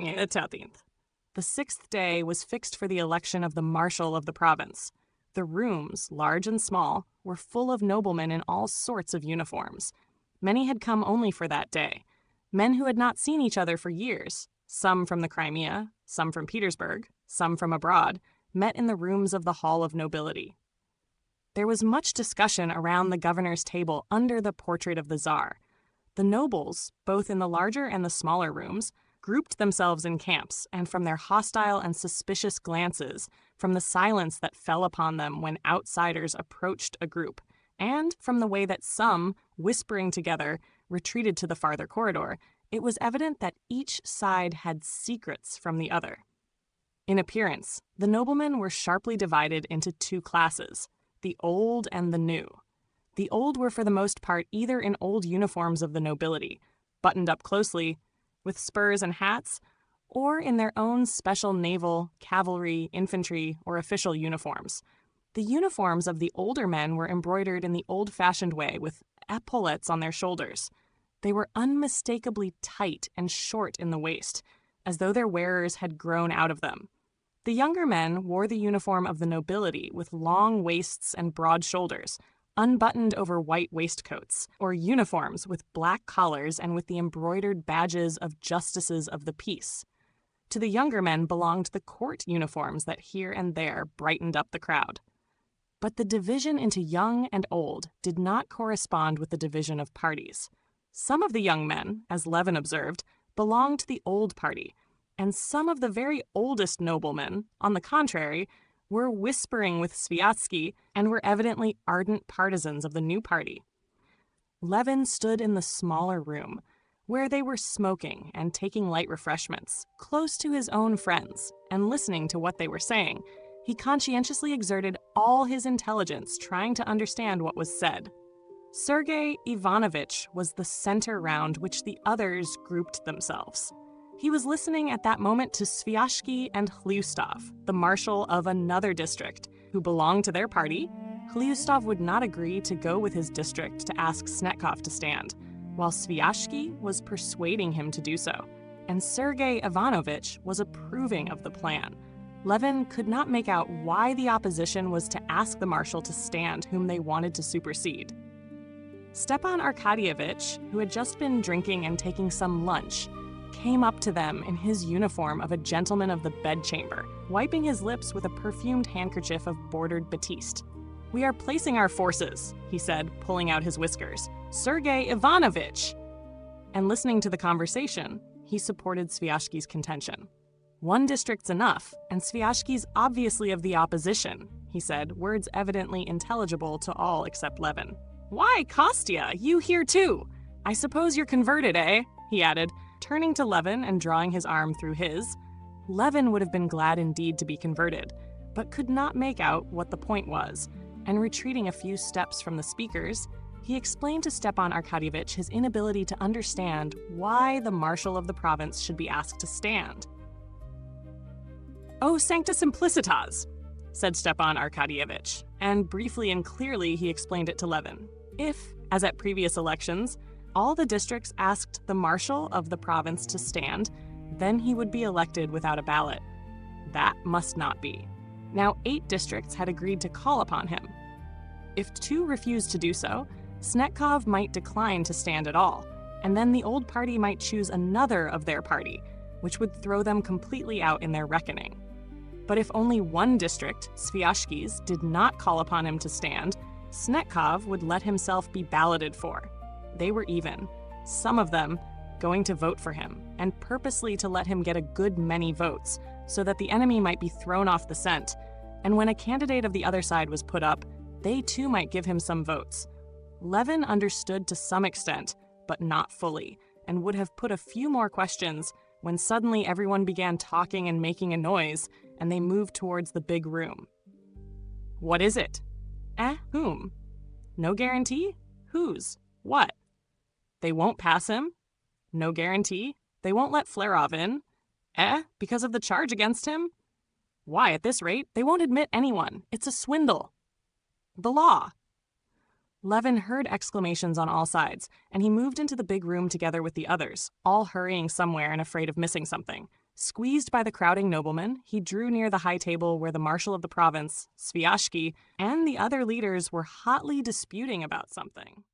13th. The 6th day was fixed for the election of the marshal of the province. The rooms, large and small, were full of noblemen in all sorts of uniforms. Many had come only for that day. Men who had not seen each other for years, some from the Crimea, some from Petersburg, some from abroad, met in the rooms of the Hall of Nobility. There was much discussion around the governor's table under the portrait of the Tsar. The nobles, both in the larger and the smaller rooms, grouped themselves in camps, and from their hostile and suspicious glances, from the silence that fell upon them when outsiders approached a group, and from the way that some, whispering together, retreated to the farther corridor, it was evident that each side had secrets from the other. In appearance, the noblemen were sharply divided into two classes, the old and the new. The old were for the most part either in old uniforms of the nobility, buttoned up closely, with spurs and hats, or in their own special naval, cavalry, infantry, or official uniforms. The uniforms of the older men were embroidered in the old-fashioned way with epaulettes on their shoulders. They were unmistakably tight and short in the waist, as though their wearers had grown out of them. The younger men wore the uniform of the nobility with long waists and broad shoulders, unbuttoned over white waistcoats, or uniforms with black collars and with the embroidered badges of justices of the peace. To the younger men belonged the court uniforms that here and there brightened up the crowd. But the division into young and old did not correspond with the division of parties. Some of the young men, as Levin observed, belonged to the old party, and some of the very oldest noblemen, on the contrary, were whispering with Sviatsky and were evidently ardent partisans of the new party. Levin stood in the smaller room, where they were smoking and taking light refreshments, close to his own friends, and listening to what they were saying. He conscientiously exerted all his intelligence trying to understand what was said. Sergei Ivanovich was the center round which the others grouped themselves. He was listening at that moment to Sviashki and Hlyustov, the marshal of another district, who belonged to their party. Hlyustov would not agree to go with his district to ask Snetkov to stand, while Sviashki was persuading him to do so, and Sergei Ivanovich was approving of the plan. Levin could not make out why the opposition was to ask the marshal to stand whom they wanted to supersede. Stepan Arkadyevitch, who had just been drinking and taking some lunch, came up to them in his uniform of a gentleman of the bedchamber, wiping his lips with a perfumed handkerchief of bordered batiste. "We are placing our forces," he said, pulling out his whiskers. "Sergei Ivanovich!" And listening to the conversation, he supported Sviashki's contention. "One district's enough, and Sviashki's obviously of the opposition," he said, words evidently intelligible to all except Levin. "Why, Kostya, you here too? I suppose you're converted, eh?" he added, turning to Levin and drawing his arm through his. Levin would have been glad indeed to be converted, but could not make out what the point was, and retreating a few steps from the speakers, he explained to Stepan Arkadyevitch his inability to understand why the marshal of the province should be asked to stand. "Oh, sancta simplicitas," said Stepan Arkadyevitch, and briefly and clearly he explained it to Levin. If, as at previous elections, all the districts asked the marshal of the province to stand, then he would be elected without a ballot. That must not be. Now 8 districts had agreed to call upon him. If 2 refused to do so, Snetkov might decline to stand at all, and then the old party might choose another of their party, which would throw them completely out in their reckoning. But if only one district, Sviashki's, did not call upon him to stand, Snetkov would let himself be balloted for. They were even, some of them going to vote for him, and purposely to let him get a good many votes, so that the enemy might be thrown off the scent, and when a candidate of the other side was put up, they too might give him some votes. Levin understood to some extent, but not fully, and would have put a few more questions when suddenly everyone began talking and making a noise, and they moved towards the big room. "What is it?" Whom? No guarantee? Whose? What? They won't pass him? No guarantee? They won't let Flerov in? Because of the charge against him? Why, at this rate, they won't admit anyone. It's a swindle. The law. Levin heard exclamations on all sides, and he moved into the big room together with the others, all hurrying somewhere and afraid of missing something. Squeezed by the crowding noblemen, he drew near the high table where the marshal of the province, Sviashki, and the other leaders were hotly disputing about something.